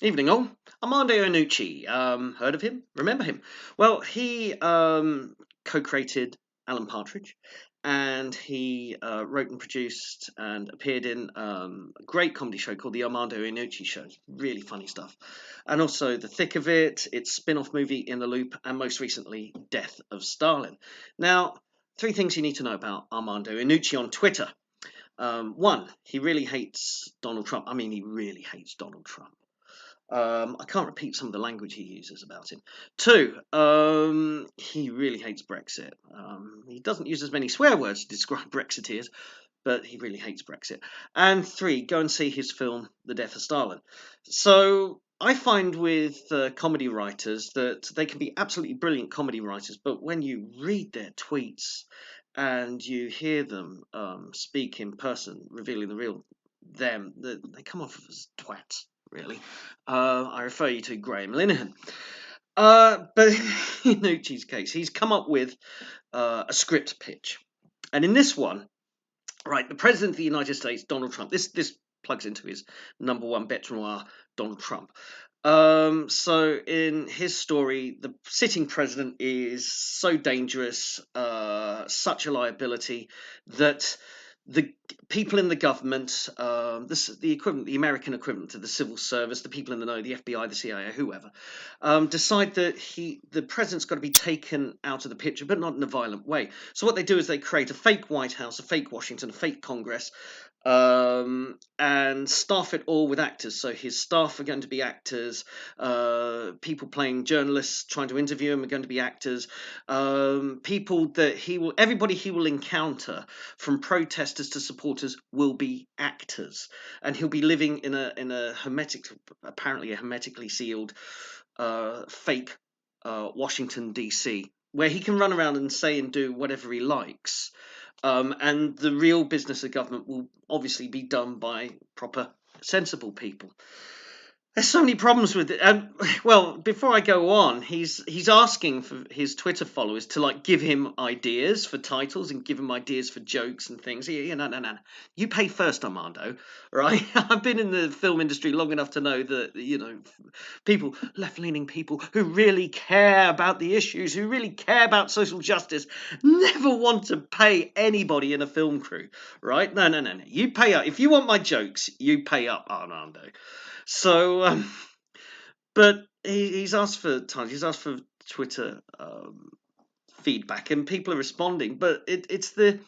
Evening all. Armando Iannucci. Heard of him? Remember him? Well, he co-created Alan Partridge, and he wrote and produced and appeared in a great comedy show called the Armando Iannucci Show. Really funny stuff. And also The Thick of It, its spin-off movie In the Loop, and most recently Death of Stalin. Now, three things you need to know about Armando Iannucci on Twitter. One, he really hates Donald Trump. I mean, he really hates Donald Trump. I can't repeat some of the language he uses about him. Two, he really hates Brexit. He doesn't use as many swear words to describe Brexiteers, but he really hates Brexit. And three, go and see his film, The Death of Stalin. So I find with comedy writers that they can be absolutely brilliant comedy writers, but when you read their tweets and you hear them speak in person, revealing the real them, they come off as twats, really. I refer you to Graham Linehan. But in Nucci's case, he's come up with a script pitch. And in this one, right, the President of the United States, Donald Trump, this plugs into his number one bête noir, Donald Trump. So in his story, the sitting president is so dangerous, such a liability that the people in the government, the equivalent, the American equivalent to the civil service, the people in the know, the FBI, the CIA, whoever, decide that the president's got to be taken out of the picture, but not in a violent way. So what they do is they create a fake White House, a fake Washington, a fake Congress, and staff it all with actors. So his staff are going to be actors. People playing journalists trying to interview him are going to be actors. People that everybody he will encounter, from protesters to supporters, will be actors, and he'll be living in a apparently a hermetically sealed, fake Washington D.C., where he can run around and say and do whatever he likes. And the real business of government will obviously be done by proper, sensible people. There's so many problems with it. Well, before I go on, he's asking for his Twitter followers to give him ideas for titles and give him ideas for jokes and things. No. You pay first, Armando. Right? I've been in the film industry long enough to know that people, left-leaning people who really care about the issues, who really care about social justice, never want to pay anybody in a film crew. Right? No. You pay up if you want my jokes. You pay up, Armando. So, but he's asked for time. He's asked for Twitter feedback, and people are responding. But it's the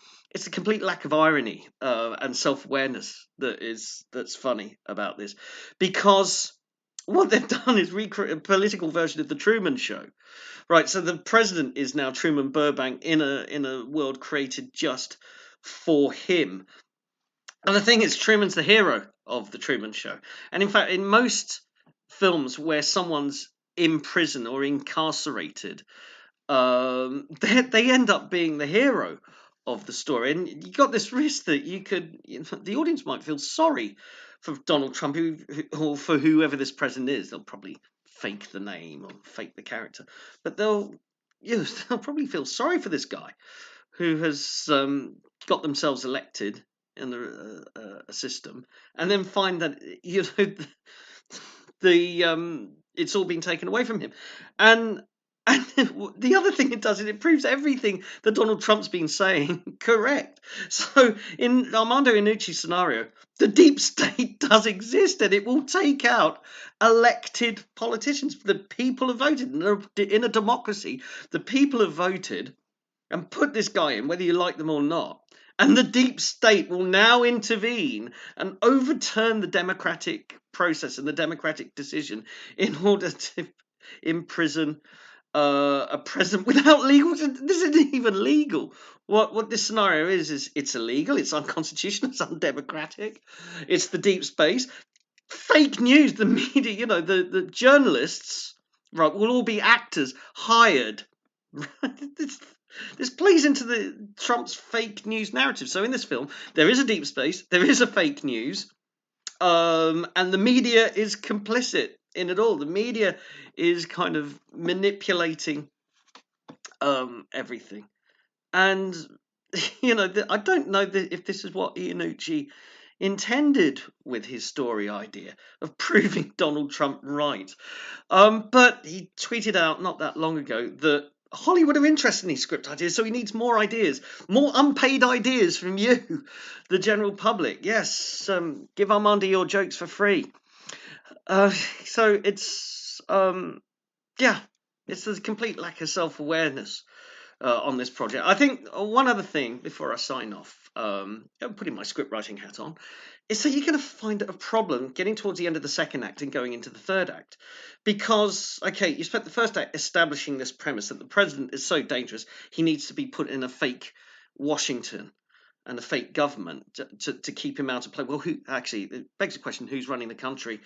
complete lack of irony and self awareness that's funny about this, because what they've done is recreate a political version of the Truman Show, right? So the president is now Truman Burbank in a world created just for him. And the thing is, Truman's the hero of the Truman Show. And in fact, in most films where someone's in prison or incarcerated, they end up being the hero of the story. And you got this risk that the audience might feel sorry for Donald Trump, or for whoever this president is. They'll probably fake the name or fake the character, but they'll probably feel sorry for this guy who has got themselves elected in a system, and then find that it's all been taken away from him. And the other thing it does is it proves everything that Donald Trump's been saying correct. So in Armando Iannucci's scenario, the deep state does exist, and it will take out elected politicians. The people have voted in a democracy. The people have voted and put this guy in, whether you like them or not. And the deep state will now intervene and overturn the democratic process and the democratic decision in order to imprison a president without legal. This isn't even legal. What this scenario is it's illegal, it's unconstitutional, it's undemocratic, it's the deep space. Fake news, the media, the journalists, right, will all be actors hired. This plays into the Trump's fake news narrative. So in this film, there is a deep space, there is a fake news, and the media is complicit in it all. The media is kind of manipulating everything, and I don't know if this is what Iannucci intended with his story idea of proving Donald Trump right. But he tweeted out not that long ago that Hollywood are interested in these script ideas, so he needs more ideas, more unpaid ideas from you, the general public. Yes, give Armando your jokes for free. Uh, so yeah, it's a complete lack of self-awareness on this project. I think one other thing before I sign off, putting my script writing hat on, is that you're going to find a problem getting towards the end of the second act and going into the third act. Because, okay, you spent the first act establishing this premise that the president is so dangerous, he needs to be put in a fake Washington and a fake government to keep him out of play. Well, who actually, it begs the question, who's running the country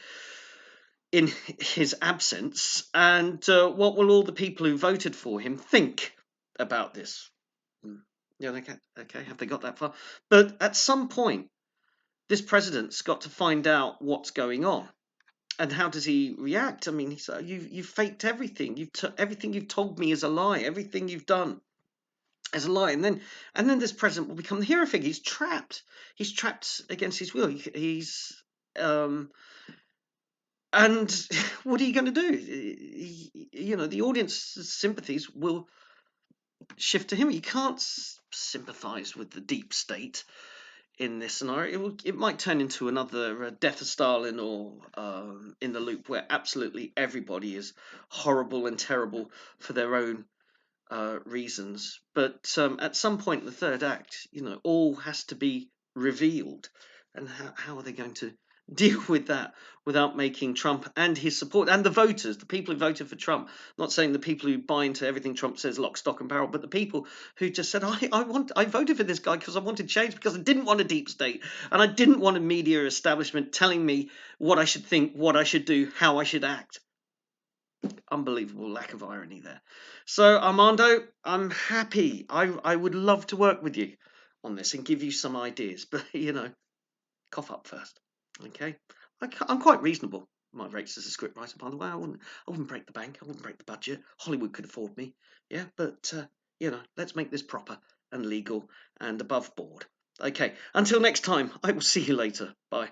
in his absence, and what will all the people who voted for him think about this? Yeah, okay, have they got that far? But at some point, this president's got to find out what's going on. And how does he react? I mean, you've faked everything. Everything you've told me is a lie. Everything you've done is a lie. And then this president will become the hero figure. He's trapped. He's trapped against his will. And what are you going to do? The audience's sympathies will shift to him. You can't sympathise with the deep state in this scenario. It might turn into another Death of Stalin or In the Loop, where absolutely everybody is horrible and terrible for their own reasons. But at some point in the third act, all has to be revealed. And how are they going to deal with that without making Trump and his support and the voters, the people who voted for Trump, not saying the people who buy into everything Trump says lock, stock and barrel, but the people who just said, I voted for this guy because I wanted change, because I didn't want a deep state and I didn't want a media establishment telling me what I should think, what I should do, how I should act. Unbelievable lack of irony there. So, Armando, I'm happy. I would love to work with you on this and give you some ideas, but cough up first. Okay, I'm quite reasonable. My rates as a scriptwriter, by the way. I wouldn't break the bank. I wouldn't break the budget. Hollywood could afford me. Yeah, but let's make this proper and legal and above board. Okay. Until next time, I will see you later. Bye.